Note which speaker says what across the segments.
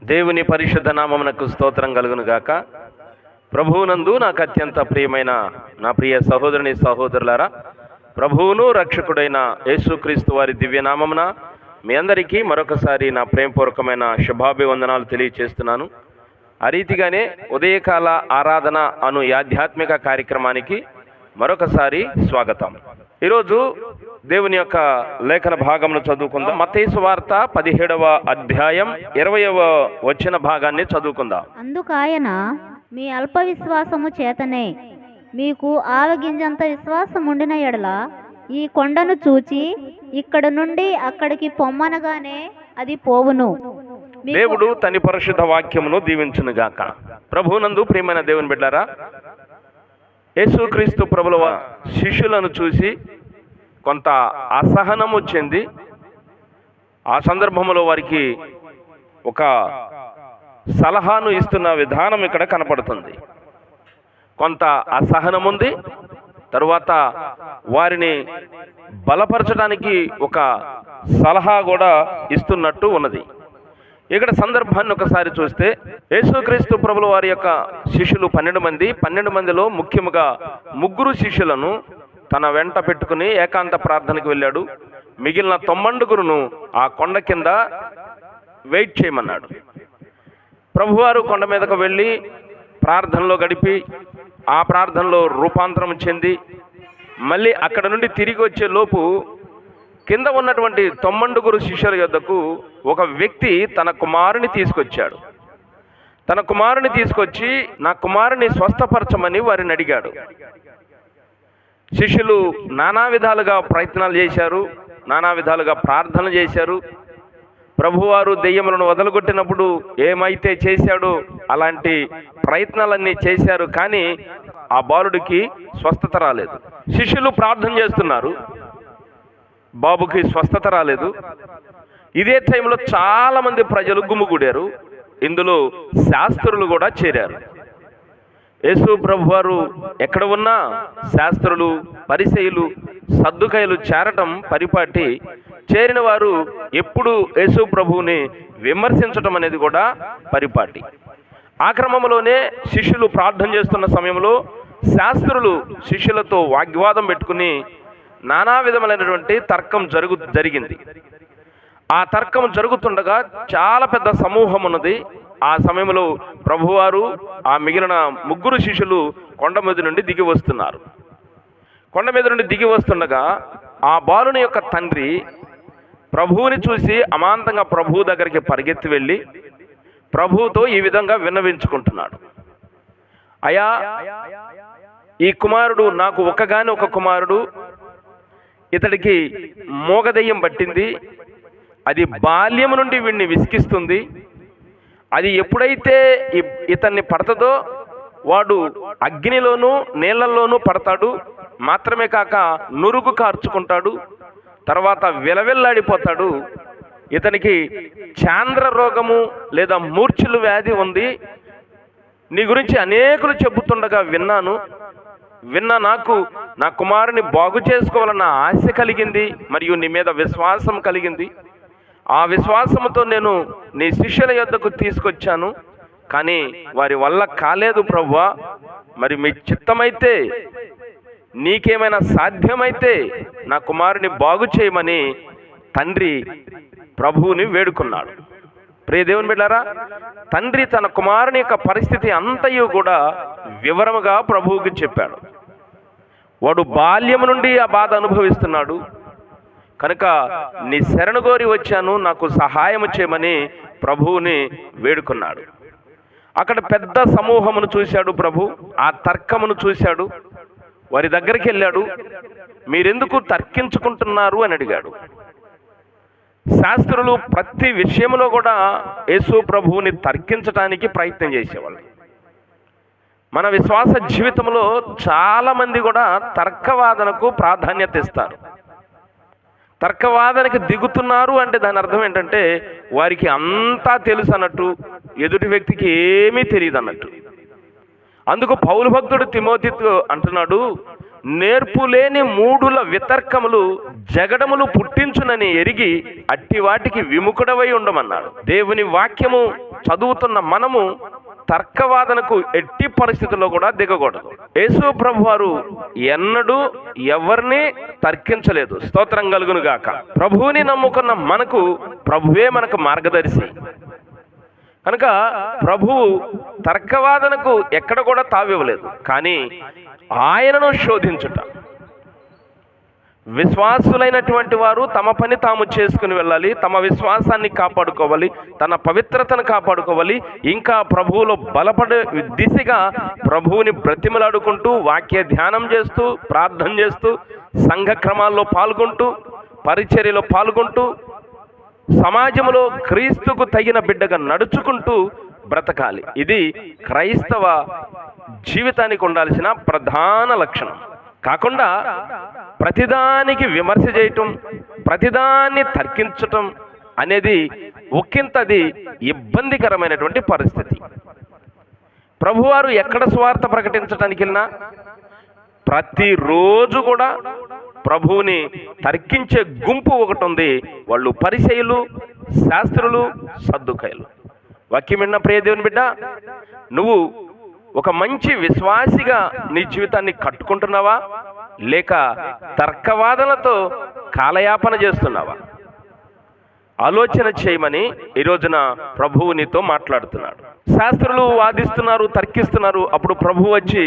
Speaker 1: దేవుని పరిశుద్ధ నామమునకు స్తోత్రం కలుగును గాక. ప్రభువునందు నాకు అత్యంత ప్రియమైన నా ప్రియ సహోదరుని సహోదరులారా, ప్రభువును రక్షకుడైన యేసుక్రీస్తు వారి దివ్యనామమున మీ అందరికీ మరొకసారి నా ప్రేమపూర్వకమైన శుభాభివందనాలు తెలియచేస్తున్నాను. ఆ రీతిగానే ఉదయకాల ఆరాధన అను ఆధ్యాత్మిక కార్యక్రమానికి మరొకసారి స్వాగతం. ఈరోజు దేవుని యొక్క లేఖన భాగమును చదువుకుందాం. మత్తయి సువార్త 17వ అధ్యాయం 20వ వచన భాగాన్ని చదువుకుందాం.
Speaker 2: అందుకు ఆయన, మీ అల్ప విశ్వాసము చేతనే మీకు ఆవగింజంత విశ్వాసం ఉండిన ఎడల ఈ కొండను చూచి ఇక్కడ నుండి అక్కడికి పొమ్మనగానే అది పోవును.
Speaker 1: దేవుడు తన పరిశుద్ధ వాక్యమును దీవించునుగాక. ప్రభువునందు ప్రియమైన దేవుని బిడ్డలారా, యేసుక్రీస్తు ప్రభుల శిష్యులను చూసి కొంత అసహనము చెంది ఆ సందర్భంలో వారికి ఒక సలహాను ఇస్తున్న విధానం ఇక్కడ కనపడుతుంది. కొంత అసహనం ఉంది, తరువాత వారిని బలపరచడానికి ఒక సలహా కూడా ఇస్తున్నట్టు ఉన్నది. ఇక్కడ సందర్భాన్ని ఒకసారి చూస్తే, యేసుక్రీస్తు ప్రభుల వారి యొక్క శిష్యులు 12 మందిలో ముఖ్యముగా 3 శిష్యులను తన వెంట పెట్టుకుని ఏకాంత ప్రార్థనకు వెళ్ళాడు. మిగిలిన 90 ఆ కొండ కింద వెయిట్ చేయమన్నాడు. ప్రభువారు కొండ మీదకు వెళ్ళి ప్రార్థనలో గడిపి ఆ ప్రార్థనలో రూపాంతరం చెంది మళ్ళీ అక్కడ నుండి తిరిగి వచ్చే లోపు కింద ఉన్నటువంటి 90 శిష్యుల యొద్దకు ఒక వ్యక్తి తన కుమారుని తీసుకొచ్చాడు. తన కుమారుని తీసుకొచ్చి నా కుమారుని స్వస్థపరచమని వారిని అడిగాడు. శిష్యులు నానా విధాలుగా ప్రయత్నాలు చేశారు, నానా విధాలుగా ప్రార్థన చేశారు. ప్రభువారు దెయ్యములను వదలగొట్టినప్పుడు ఏమైతే చేశాడో అలాంటి ప్రయత్నాలన్నీ చేశారు, కానీ ఆ బాలుడికి స్వస్థత రాలేదు. శిష్యులు ప్రార్థన చేస్తున్నారు, బాబుకి స్వస్థత రాలేదు. ఇదే టైంలో చాలా మంది ప్రజలు గుమిగూడారు. ఇందులో శాస్త్రులు కూడా చేరారు. యేసు ప్రభువారు ఎక్కడ ఉన్నా శాస్త్రులు, పరిసయ్యులు, సద్దుకయ్యులు చేరటం పరిపాటి. చేరిన వారు ఎప్పుడు యేసు ప్రభువుని విమర్శించటం అనేది కూడా పరిపాటి. ఆ క్రమంలోనే శిష్యులు ప్రార్థన చేస్తున్న సమయంలో శాస్త్రులు శిష్యులతో వాగ్వాదం పెట్టుకుని నానా విధములైనటువంటి తర్కం జరిగింది. ఆ తర్కం జరుగుతుండగా చాలా పెద్ద సమూహం ఉన్నది. ఆ సమయంలో ప్రభువారు ఆ మిగిలిన 3 శిష్యులు కొండ మీద నుండి దిగి వస్తున్నారు. కొండ మీద నుండి దిగి వస్తుండగా ఆ బాలుని యొక్క తండ్రి ప్రభువుని చూసి అమాంతంగా ప్రభువు దగ్గరికి పరిగెత్తి వెళ్ళి ప్రభువుతో ఈ విధంగా విన్నవించుకుంటున్నాడు. అయ్యా, ఈ కుమారుడు నాకు ఒక కుమారుడు, ఇతడికి మోగదయ్యం పట్టింది. అది బాల్యము నుండి వీడిని విసిగిస్తుంది. అది ఎప్పుడైతే ఇతన్ని పడతదో వాడు అగ్నిలోనూ నీళ్లలోనూ పడతాడు. మాత్రమే కాక నురుగు కార్చుకుంటాడు, తర్వాత విలవిల్లాడిపోతాడు. ఇతనికి చాంద్ర రోగము లేదా మూర్ఛలు వ్యాధి ఉంది. నీ గురించి అనేకులు చెబుతుండగా విన్నా నాకు నా కుమారుని బాగు చేసుకోవాలన్న ఆశ కలిగింది, మరియు నీ మీద విశ్వాసం కలిగింది. ఆ విశ్వాసంతో నేను నీ శిష్యుల యొద్దకు తీసుకొచ్చాను, కానీ వారి వల్ల కాలేదు ప్రభువా. మరి మీ చిత్తమైతే, నీకేమైనా సాధ్యమైతే నా కుమారుని బాగు చేయమని తండ్రి ప్రభువుని వేడుకున్నాడు. ప్రియ దేవుని బిడ్డలారా, తండ్రి తన కుమారుని యొక్క పరిస్థితి అంతయు కూడా వివరముగా ప్రభువుకి చెప్పాడు. వాడు బాల్యము నుండి ఆ బాధ అనుభవిస్తున్నాడు కనుక నీ శరణు కోరి వచ్చాను, నాకు సహాయం చేయమని ప్రభువుని వేడుకున్నాడు. అక్కడ పెద్ద సమూహమును చూశాడు ప్రభు. ఆ తర్కమును చూశాడు, వారి దగ్గరికి వెళ్ళాడు. మీరెందుకు తర్కించుకుంటున్నారు అని అడిగాడు. శాస్త్రులు ప్రతి విషయంలో కూడా యేసు ప్రభువుని తర్కించడానికి ప్రయత్నం చేసేవాళ్ళు. మన విశ్వాస జీవితంలో చాలామంది కూడా తర్కవాదనకు ప్రాధాన్యత ఇస్తారు. తర్కవాదనకి దిగుతున్నారు అంటే దాని అర్థం ఏంటంటే వారికి అంతా తెలుసు అన్నట్టు, ఎదుటి వ్యక్తికి ఏమీ తెలియదు అన్నట్టు. అందుకు పౌలు భక్తుడు తిమోతితో అంటున్నాడు, నేర్పులేని మూఢుల వితర్కములు జగడములు పుట్టించునని ఎరిగి అట్టి వాటికి విముఖుడవై ఉండమన్నాడు. దేవుని వాక్యము చదువుతున్న మనము తర్కవాదనకు ఎట్టి పరిస్థితుల్లో కూడా దిగకూడదు. యేసు ప్రభువారు ఎన్నడూ ఎవరిని తర్కించలేదు. స్తోత్రం కలుగును గాక. ప్రభువుని నమ్ముకున్న మనకు ప్రభువే మనకు మార్గదర్శి కనుక ప్రభువు తర్కవాదనకు ఎక్కడ కూడా తావివ్వలేదు. కానీ ఆయనను శోధించుట, విశ్వాసులైనటువంటి వారు తమ పని తాము చేసుకుని వెళ్ళాలి, తమ విశ్వాసాన్ని కాపాడుకోవాలి, తన పవిత్రతను కాపాడుకోవాలి, ఇంకా ప్రభువులో బలపడే దిశగా ప్రభువుని బ్రతిమలాడుకుంటూ వాక్య ధ్యానం చేస్తూ ప్రార్థన చేస్తూ సంఘ క్రమాల్లో పాల్గొంటూ పరిచర్యలో పాల్గొంటూ సమాజంలో క్రీస్తుకు తగిన బిడ్డగా నడుచుకుంటూ బ్రతకాలి. ఇది క్రైస్తవ జీవితానికి ఉండాల్సిన ప్రధాన లక్షణం. కాకుండా ప్రతిదానికి విమర్శ చేయటం, ప్రతిదాన్ని తర్కించటం అనేది ఒకంతది ఇబ్బందికరమైనటువంటి పరిస్థితి. ప్రభువారు ఎక్కడ స్వార్థ ప్రకటించడానికి వెళ్ళినా ప్రతిరోజు కూడా ప్రభువుని తర్కించే గుంపు ఒకటి ఉంది. వాళ్ళు పరిసయ్యులు, శాస్త్రులు, సద్దుకాయలు. వాక్యం విన్న ప్రియ దేవుని బిడ్డ, నువ్వు ఒక మంచి విశ్వాసిగా నీ జీవితాన్ని కట్టుకుంటున్నావా, లేక తర్కవాదనతో కాలయాపన చేస్తున్నావా? ఆలోచన చేయమని ఈ రోజున ప్రభువు నీతో మాట్లాడుతున్నాడు. శాస్త్రులు వాదిస్తున్నారు, తర్కిస్తున్నారు. అప్పుడు ప్రభువు వచ్చి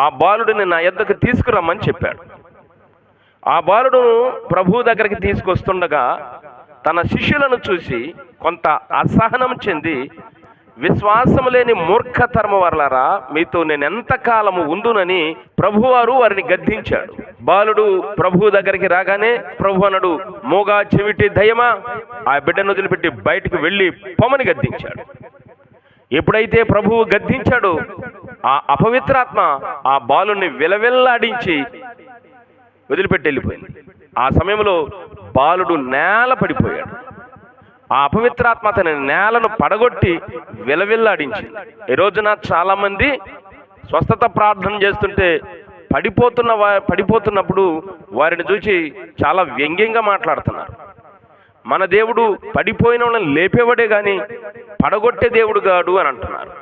Speaker 1: ఆ బాలుడిని నా యొద్దకు తీసుకురమ్మని చెప్పాడు. ఆ బాలుడును ప్రభువు దగ్గరికి తీసుకొస్తుండగా తన శిష్యులను చూసి కొంత అసహనం చెంది, విశ్వాసము లేని మూర్ఖతరమ వర్లారా, మీతో నేను ఎంతకాలము ఉందునని ప్రభువారు వారిని గద్దించాడు. బాలుడు ప్రభువు దగ్గరికి రాగానే ప్రభు అన్నాడు, మోగా చెవిటి దయ్యమా, ఆ బిడ్డను వదిలిపెట్టి బయటికి వెళ్ళి పొమ్మని గద్దించాడు. ఎప్పుడైతే ప్రభువు గద్దించాడో ఆ అపవిత్రాత్మ ఆ బాలుని విలవిల్లాడించి వదిలిపెట్టి వెళ్ళిపోయింది. ఆ సమయంలో బాలుడు నేల పడిపోయాడు. ఆ అపవిత్రాత్మ తన నేలను పడగొట్టి విలవిల్లాడించింది. ఈ రోజున చాలామంది స్వస్థత ప్రార్థన చేస్తుంటే పడిపోతున్నప్పుడు వారిని చూసి చాలా వ్యంగ్యంగా మాట్లాడుతున్నారు. మన దేవుడు పడిపోయిన వాళ్ళని లేపేవాడే కానీ పడగొట్టే దేవుడు కాడు అని అంటున్నారు.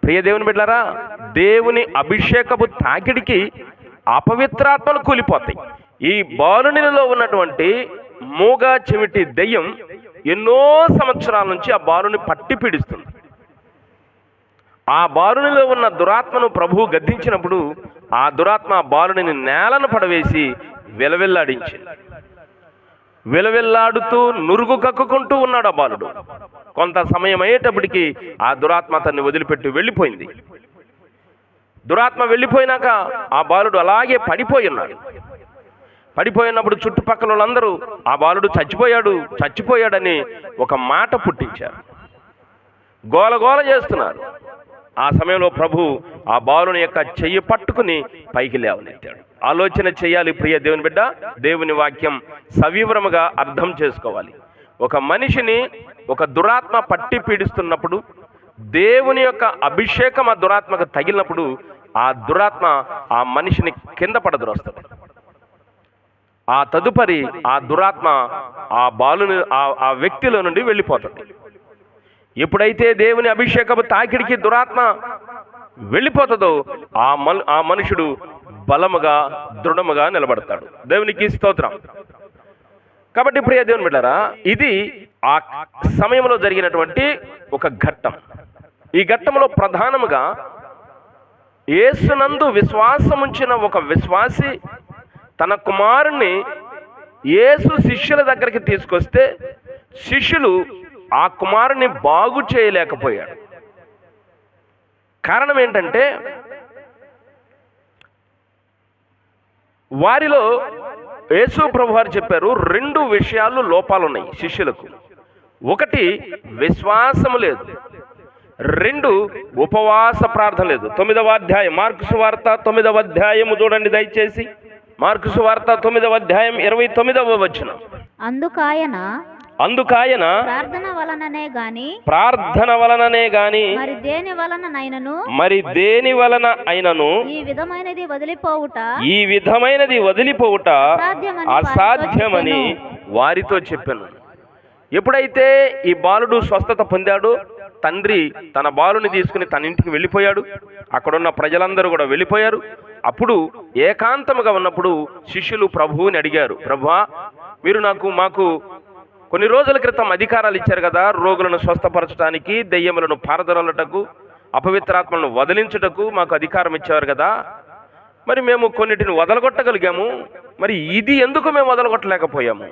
Speaker 1: ప్రియ దేవుని బిడ్డలారా, దేవుని అభిషేకపు తాకిడికి అపవిత్రాత్మలు కూలిపోతాయి. ఈ బాలునిలో ఉన్నటువంటి మూగ చెవిటి దెయ్యం ఎన్నో సంవత్సరాల నుంచి ఆ బాలుని పట్టి పీడిస్తుంది. ఆ బాలునిలో ఉన్న దురాత్మను ప్రభువు గద్దించినప్పుడు ఆ దురాత్మ బాలుని నేలను పడవేసి విలవిల్లాడించింది. విలవిల్లాడుతూ నురుగు కక్కుకుంటూ ఉన్నాడు ఆ బాలుడు. కొంత సమయం అయ్యేటప్పటికి ఆ దురాత్మ అతన్ని వదిలిపెట్టి వెళ్ళిపోయింది. దురాత్మ వెళ్ళిపోయినాక ఆ బాలుడు అలాగే పడిపోయి ఉన్నాడు. పడిపోయినప్పుడు చుట్టుపక్కల వాళ్ళందరూ ఆ బాలుడు చచ్చిపోయాడని ఒక మాట పుట్టించారు. గోలగోల చేస్తున్నారు. ఆ సమయంలో ప్రభు ఆ బాలుని యొక్క చెయ్యి పట్టుకుని పైకి లేవనెత్తాడు. ఆలోచన చేయాలి ప్రియ దేవుని బిడ్డ. దేవుని వాక్యం సవివరముగా అర్థం చేసుకోవాలి. ఒక మనిషిని ఒక దురాత్మ పట్టి పీడిస్తున్నప్పుడు, దేవుని యొక్క అభిషేకం ఆ దురాత్మకు తగిలినప్పుడు ఆ దురాత్మ ఆ మనిషిని కింద పడద్రోస్తుంది. ఆ తదుపరి ఆ దురాత్మ ఆ బాలుని ఆ వ్యక్తిలో నుండి వెళ్ళిపోతుంది. ఎప్పుడైతే దేవుని అభిషేకపు తాకిడికి దురాత్మ వెళ్ళిపోతుందో ఆ మనుషుడు బలముగా దృఢముగా నిలబడతాడు. దేవునికి స్తోత్రం. కాబట్టి ప్రియ దేవుని బిడ్డలారా, ఇది ఆ సమయంలో జరిగినటువంటి ఒక ఘట్టం. ఈ ఘట్టంలో ప్రధానముగా యేసునందు విశ్వాసముంచిన ఒక విశ్వాసి తన కుమారుణ్ణి యేసు శిష్యుల దగ్గరికి తీసుకొస్తే శిష్యులు ఆ కుమారుని బాగు చేయలేకపోయాడు. కారణం ఏంటంటే వారిలో యేసు ప్రభువారు చెప్పారు, 2 విషయాలు లోపాలున్నాయి శిష్యులకు. ఒకటి విశ్వాసము లేదు, 2 ఉపవాస ప్రార్థన లేదు. 9వ అధ్యాయం మార్కు సువార్త 9వ అధ్యాయము చూడండి దయచేసి. మార్కు సువార్త 9వ అధ్యాయం 29వ వచనం. అందుకాయన
Speaker 2: ప్రార్థన
Speaker 1: వలననే గాని
Speaker 2: మరి
Speaker 1: దేని వలన అయినను
Speaker 2: ఈ
Speaker 1: విధమైనది వదిలిపోవుట అసాధ్యమని వారితో చెప్పాను. ఎప్పుడైతే ఈ బాలుడు స్వస్థత పొందాడో తండ్రి తన బాలుని తీసుకుని తన ఇంటికి వెళ్ళిపోయాడు. అక్కడున్న ప్రజలందరూ కూడా వెళ్ళిపోయారు. అప్పుడు ఏకాంతముగా ఉన్నప్పుడు శిష్యులు ప్రభువుని అడిగారు, ప్రభువా, మీరు మాకు కొన్ని రోజుల క్రితం అధికారాలు ఇచ్చారు కదా, రోగులను స్వస్థపరచడానికి, దెయ్యములను పారదొలటకు, అపవిత్రాత్మలను వదిలించుటకు మాకు అధికారం ఇచ్చారు కదా, మరి మేము కొన్నిటిని వదలగొట్టగలిగాము, మరి ఇది ఎందుకు మేము వదలగొట్టలేకపోయాము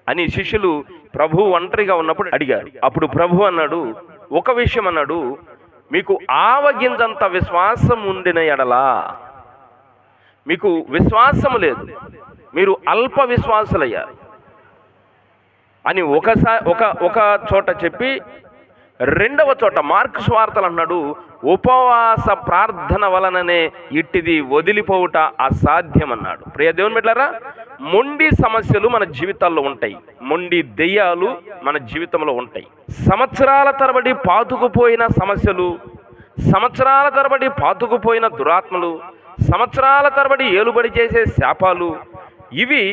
Speaker 1: అని శిష్యులు ప్రభు ఒంటరిగా ఉన్నప్పుడు అడిగారు. అప్పుడు ప్రభు అన్నాడు, ఒక విషయం అన్నాడు, మీకు ఆవగింజంత విశ్వాసం ఉండిన ఎడలా, మీకు విశ్వాసము లేదు, మీరు అల్ప విశ్వాసులయ్యారు అని ఒక చోట చెప్పి, రెండవ చోట మార్కు సువార్తలు అన్నాడు, ఉపవాస ప్రార్థన వలననే ఇట్టిది వదిలిపోవుట అసాధ్యం అన్నాడు. ప్రియ దేవుని బిడ్డలారా, మొండి సమస్యలు మన జీవితాల్లో ఉంటాయి, మొండి దెయ్యాలు మన జీవితంలో ఉంటాయి. సంవత్సరాల తరబడి పాతుకుపోయిన సమస్యలు, సంవత్సరాల తరబడి పాతుకుపోయిన దురాత్మలు, సంవత్సరాల తరబడి ఏలుబడి చేసే శాపాలు, ఇవి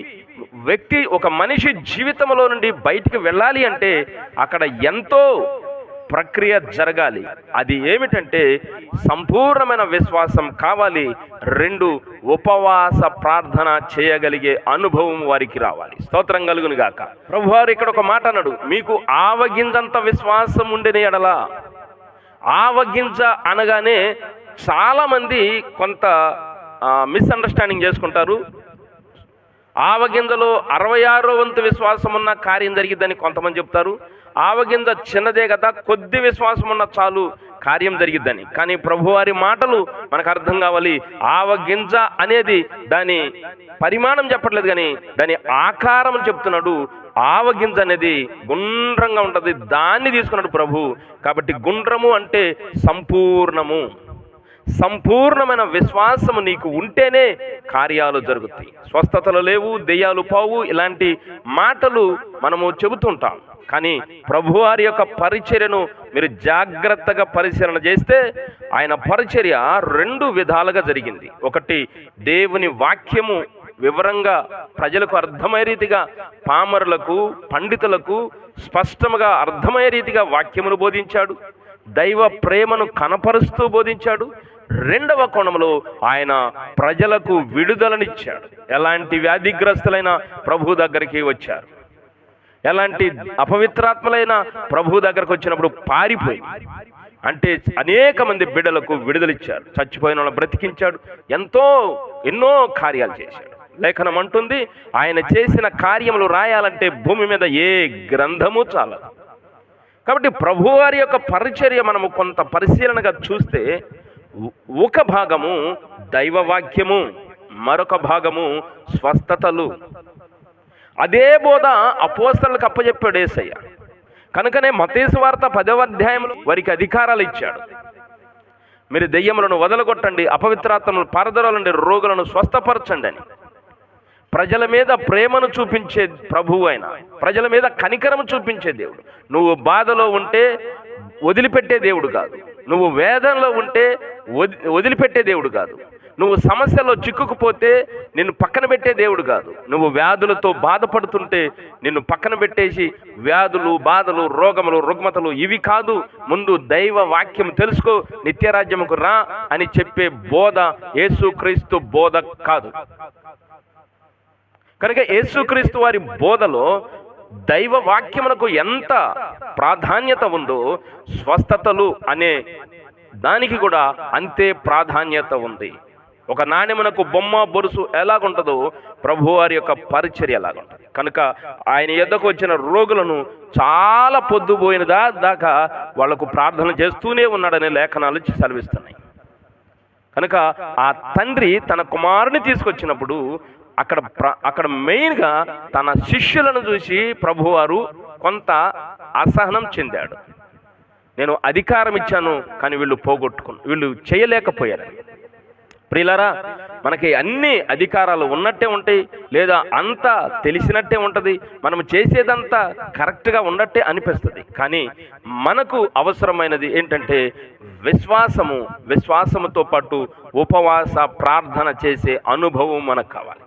Speaker 1: ఒక మనిషి జీవితంలో నుండి బయటికి వెళ్ళాలి అంటే అక్కడ ఎంతో ప్రక్రియ జరగాలి. అది ఏమిటంటే సంపూర్ణమైన విశ్వాసం కావాలి. 2, ఉపవాస ప్రార్థన చేయగలిగే అనుభవం వారికి రావాలి. స్తోత్రం కలుగును గాక. ప్రభువారు ఇక్కడ ఒక మాట అన్నాడు, మీకు ఆవగింజంత విశ్వాసం ఉండిన ఎడల. ఆవగింజ అనగానే చాలామంది కొంత మిస్అండర్స్టాండింగ్ చేసుకుంటారు. ఆవగింజలో 66వ వంతు విశ్వాసం ఉన్న కార్యం జరిగిద్దని కొంతమంది చెప్తారు. ఆవగింజ చిన్నదే కదా, కొద్ది విశ్వాసం ఉన్న చాలు కార్యం జరిగిద్దని. కానీ ప్రభువారి మాటలు మనకు అర్థం కావాలి. ఆవగింజ అనేది దాని పరిమాణం చెప్పట్లేదు, కానీ దాని ఆకారం చెప్తున్నాడు. ఆవగింజ అనేది గుండ్రంగా ఉంటుంది, దాన్ని తీసుకున్నాడు ప్రభు. కాబట్టి గుండ్రము అంటే సంపూర్ణము. సంపూర్ణమైన విశ్వాసము నీకు ఉంటేనే కార్యాలు జరుగుతాయి. స్వస్థతలు లేవు, దెయ్యాలు పోవు, ఇలాంటి మాటలు మనము చెబుతుంటాం. కానీ ప్రభువారి యొక్క పరిచర్యను మీరు జాగ్రత్తగా పరిశీలన చేస్తే ఆయన పరిచర్య 2 విధాలుగా జరిగింది. ఒకటి, దేవుని వాక్యము వివరంగా ప్రజలకు అర్థమయ్యే రీతిగా, పామరులకు, పండితులకు స్పష్టంగా అర్థమయ్యే రీతిగా వాక్యమును బోధించాడు. దైవ ప్రేమను కనపరుస్తూ బోధించాడు. రెండవ కోణంలో ఆయన ప్రజలకు విడుదలనిచ్చాడు. ఎలాంటి వ్యాధిగ్రస్తులైన ప్రభు దగ్గరికి వచ్చారు, ఎలాంటి అపవిత్రాత్మలైన ప్రభు దగ్గరకు వచ్చినప్పుడు పారిపోయి, అంటే అనేక మంది బిడ్డలకు విడుదలిచ్చారు. చచ్చిపోయిన వాళ్ళని బ్రతికించాడు. ఎన్నో కార్యాలు చేశాడు. లేఖనం అంటుంది, ఆయన చేసిన కార్యములు రాయాలంటే భూమి మీద ఏ గ్రంథము చాలదు. కాబట్టి ప్రభువారి యొక్క పరిచర్య మనము కొంత పరిశీలనగా చూస్తే, ఒక భాగము దైవవాక్యము, మరొక భాగము స్వస్థతలు. అదే బోధ అపోస్తలులకు అప్పచెప్పాడు యేసయ్య. కనుకనే మత్తయి సువార్త 10వ అధ్యాయంలో వారికి అధికారాలు ఇచ్చాడు. మీరు దెయ్యములను వదలగొట్టండి, అపవిత్రాత్మలను పారదోలండి, రోగులను స్వస్థపరచండి అని. ప్రజల మీద ప్రేమను చూపించే ప్రభువు ఆయన, ప్రజల మీద కనికరము చూపించే దేవుడు. నువ్వు బాధలో ఉంటే వదిలిపెట్టే దేవుడు కాదు, నువ్వు వేదనలో ఉంటే వదిలిపెట్టే దేవుడు కాదు, నువ్వు సమస్యలో చిక్కుకుపోతే నిన్ను పక్కన పెట్టే దేవుడు కాదు, నువ్వు వ్యాధులతో బాధపడుతుంటే నిన్ను పక్కన పెట్టేసి వ్యాధులు, బాధలు, రోగములు, రుగ్మతలు ఇవి కాదు, ముందు దైవ వాక్యం తెలుసుకో, నిత్యరాజ్యముకు రా అని చెప్పే బోధ యేసుక్రీస్తు బోధ కాదు. కనుక యేసుక్రీస్తు వారి బోధలో దైవ వాక్యమునకు ఎంత ప్రాధాన్యత ఉందో, స్వస్థతలు అనే దానికి కూడా అంతే ప్రాధాన్యత ఉంది. ఒక నాణ్యమునకు బొమ్మ బొరుసు ఎలాగుంటుందో ప్రభువారి యొక్క పరిచర్య ఎలాగుంటుంది. కనుక ఆయన యొద్దకు వచ్చిన రోగులను చాలా పొద్దుపోయిన దాకా వాళ్లకు ప్రార్థన చేస్తూనే ఉన్నాడనే లేఖనాలు సెలవిస్తున్నాయి. కనుక ఆ తండ్రి తన కుమారుని తీసుకొచ్చినప్పుడు అక్కడ మెయిన్గా తన శిష్యులను చూసి ప్రభువారు కొంత అసహనం చెందాడు. నేను అధికారం ఇచ్చాను, కానీ వీళ్ళు చేయలేకపోయారు. ప్రియులారా, మనకి అన్ని అధికారాలు ఉన్నట్టే ఉంటాయి, లేదా అంతా తెలిసినట్టే ఉంటుంది, మనం చేసేదంతా కరెక్ట్గా ఉన్నట్టే అనిపిస్తుంది. కానీ మనకు అవసరమైనది ఏంటంటే విశ్వాసముతో పాటు ఉపవాస ప్రార్థన చేసే అనుభవం మనకు కావాలి.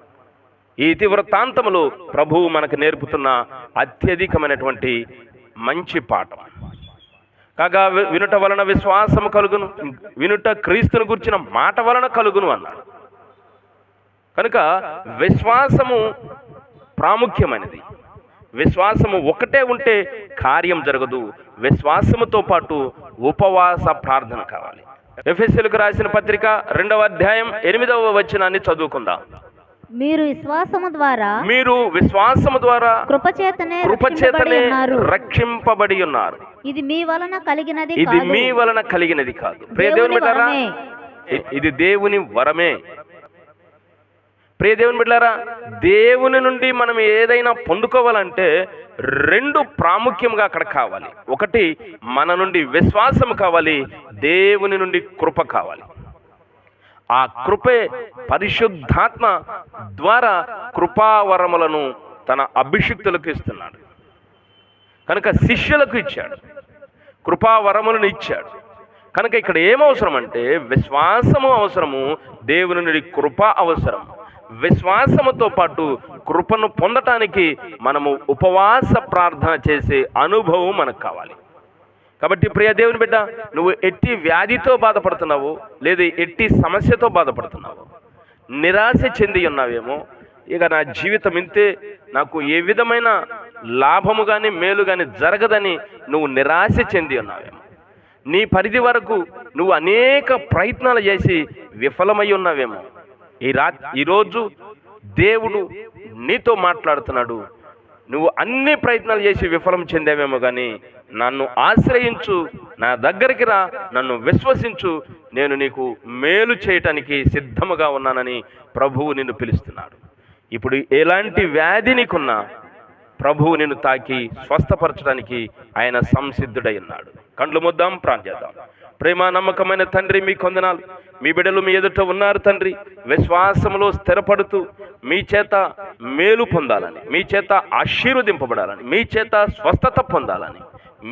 Speaker 1: ఈ ఇతివృత్తాంతములో ప్రభువు మనకు నేర్పుతున్న అత్యధికమైనటువంటి మంచి పాఠం. కాగా వినుట వలన విశ్వాసము కలుగును, వినుట క్రీస్తును గురించిన మాట వలన కలుగును అన్నాడు. కనుక విశ్వాసము ప్రాముఖ్యమైనది. విశ్వాసము ఒకటే ఉంటే కార్యం జరగదు. విశ్వాసముతో పాటు ఉపవాస ప్రార్థన కావాలి. ఎఫెసీయులకు రాసిన పత్రిక 2వ అధ్యాయం 8వ వచనాన్ని చదువుకుందాం.
Speaker 2: మీరు విశ్వాసము ద్వారా
Speaker 1: కృపచేతనే రక్షింపబడి ఉన్నారు.
Speaker 2: ఇది మీ వలన కలిగినది కాదు.
Speaker 1: ప్రియ దేవుని బిడ్డలారా, ఇది దేవుని వరమే. ప్రియ దేవుని బిడ్డలారా, దేవుని నుండి మనం ఏదైనా పొందుకోవాలంటే 2 ప్రాముఖ్యంగా అక్కడ కావాలి. ఒకటి, మన నుండి విశ్వాసం కావాలి, దేవుని నుండి కృప కావాలి. ఆ కృపే పరిశుద్ధాత్మ ద్వారా కృపావరములను తన అభిషిక్తులకు ఇస్తున్నాడు. కనుక శిష్యులకు ఇచ్చాడు, కృపావరములను ఇచ్చాడు. కనుక ఇక్కడ ఏమవసరం అంటే విశ్వాసము అవసరము, దేవుని నుండి కృప అవసరం. విశ్వాసముతో పాటు కృపను పొందటానికి మనము ఉపవాస ప్రార్థన చేసే అనుభవం మనకు కావాలి. కాబట్టి ప్రియ దేవుని బిడ్డ, నువ్వు ఎట్టి వ్యాధితో బాధపడుతున్నావు, లేదా ఎట్టి సమస్యతో బాధపడుతున్నావు, నిరాశ చెంది ఉన్నావేమో, ఇక నా జీవితం ఇంతే, నాకు ఏ విధమైన లాభము కానీ మేలు కానీ జరగదని నువ్వు నిరాశ చెంది ఉన్నావేమో, నీ పరిధి వరకు నువ్వు అనేక ప్రయత్నాలు చేసి విఫలమై ఉన్నావేమో, ఈరోజు దేవుడు నీతో మాట్లాడుతున్నాడు. నువ్వు అన్ని ప్రయత్నాలు చేసి విఫలం చెందావేమో, కానీ నన్ను ఆశ్రయించు, నా దగ్గరికి రా, నన్ను విశ్వసించు, నేను నీకు మేలు చేయటానికి సిద్ధముగా ఉన్నానని ప్రభువు నిన్ను పిలుస్తున్నాడు. ఇప్పుడు ఎలాంటి వ్యాధి నీకున్నా ప్రభువు నిన్ను తాకి స్వస్థపరచడానికి ఆయన సంసిద్ధుడై ఉన్నాడు. కండ్లు ముద్దాం, ప్రార్థన చేద్దాం. ప్రేమ నమ్మకమైన తండ్రి, మీ కొందనాలు. మీ బిడ్డలు మీ ఎదుట ఉన్నారు తండ్రి. విశ్వాసములో స్థిరపడుతూ మీ చేత మేలు పొందాలని, మీ చేత ఆశీర్వదింపబడాలని, మీ చేత స్వస్థత పొందాలని,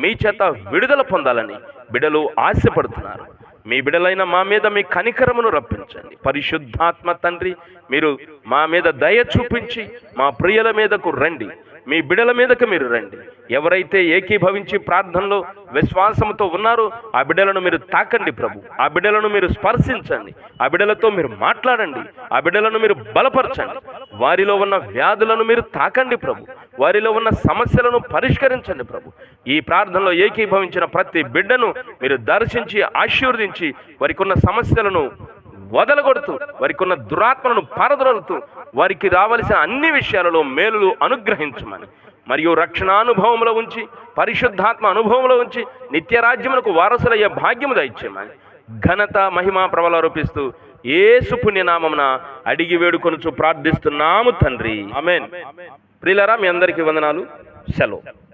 Speaker 1: మీ చేత విడుదల పొందాలని బిడ్డలు ఆశపడుతున్నారు. మీ బిడ్డలైన మా మీద మీ కనికరమును రప్పించండి. పరిశుద్ధాత్మ తండ్రి, మీరు మా మీద దయ చూపించి మా ప్రియుల మీదకు రండి, మీ బిడ్డల మీదకు మీరు రండి. ఎవరైతే ఏకీభవించి ప్రార్థనలో విశ్వాసంతో ఉన్నారో ఆ బిడ్డలను మీరు తాకండి ప్రభు. ఆ బిడ్డలను మీరు స్పర్శించండి, ఆ బిడ్డలతో మీరు మాట్లాడండి, ఆ బిడ్డలను మీరు బలపరచండి. వారిలో ఉన్న వ్యాధులను మీరు తాకండి ప్రభు, వారిలో ఉన్న సమస్యలను పరిష్కరించండి ప్రభు. ఈ ప్రార్థనలో ఏకీభవించిన ప్రతి బిడ్డను మీరు దర్శించి ఆశీర్వదించి వారికి ఉన్న సమస్యలను వదలగొడుతూ, వారికి ఉన్న దురాత్మలను పారద్రోలుతూ, వారికి రావలసిన అన్ని విషయాలలో మేలులు అనుగ్రహించమని, మరియు రక్షణానుభవంలో ఉంచి, పరిశుద్ధాత్మ అనుభవంలో ఉంచి నిత్యరాజ్యమునకు వారసులయ్యే భాగ్యము దయచేయమని ఘనత మహిమ ప్రబలారోపిస్తూ యేసు పుణ్యనామమున అడిగి వేడుకొనుచు ప్రార్థిస్తున్నాము తండ్రి, ఆమేన్. ప్రియులారా, మీ అందరికీ వందనాలు. సెలవు.